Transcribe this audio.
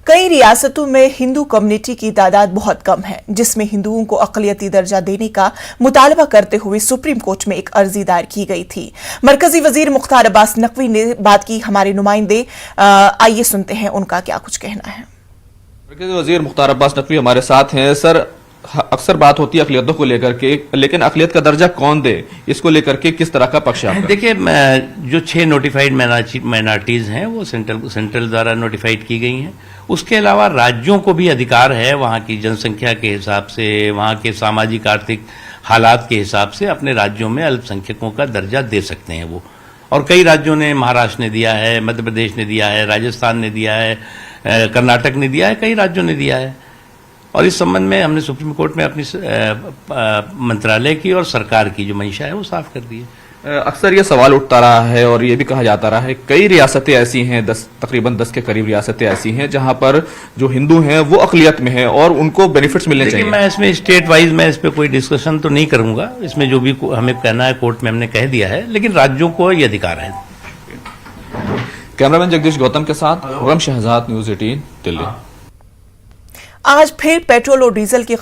कई रियासतों में हिंदू कम्युनिटी की तादाद बहुत कम है, जिसमें हिंदुओं को अक़लियती दर्जा देने का मुतालबा करते हुए सुप्रीम कोर्ट में एक अर्जी दायर की गई थी। मरकजी वजीर मुख्तार अब्बास नकवी ने बात की। हमारे नुमाइंदे आइए सुनते हैं उनका क्या कुछ कहना है। मरकजी वजीर मुख्तार अब्बास नकवी हमारे साथ हैं। सर, अक्सर बात होती है अक़लियतों को लेकर के, लेकिन अक़लियत का दर्जा कौन दे, इसको लेकर के किस तरह का पक्ष है? देखिए, जो 6 नोटिफाइड माइनॉरिटीज हैं वो सेंट्रल द्वारा नोटिफाइड की गई हैं। उसके अलावा राज्यों को भी अधिकार है वहाँ की जनसंख्या के हिसाब से, वहाँ के सामाजिक आर्थिक हालात के हिसाब से अपने राज्यों में अल्पसंख्यकों का दर्जा दे सकते हैं वो। और कई राज्यों ने, महाराष्ट्र ने दिया है, मध्य प्रदेश ने दिया है, राजस्थान ने दिया है, कर्नाटक ने दिया है, कई राज्यों ने दिया है। और इस संबंध में हमने सुप्रीम कोर्ट में अपनी मंत्रालय की और सरकार की जो मंशा है वो साफ कर दी है। अक्सर ये सवाल उठता रहा है और ये भी कहा जाता रहा है, कई रियासतें ऐसी हैं, तकरीबन 10 के करीब रियासतें ऐसी हैं जहां पर जो हिंदू हैं वो अक़लियत में हैं और उनको बेनिफिट्स मिलने चाहिए। मैं इसमें स्टेट वाइज मैं इस पर कोई डिस्कशन तो नहीं करूंगा। इसमें जो भी हमें कहना है कोर्ट में हमने कह दिया है, लेकिन राज्यों को ये अधिकार है। कैमरामैन जगदीश गौतम के साथ खुर्रम शहजाद, न्यूज़ 18 दिल्ली। आज फिर पेट्रोल और डीजल की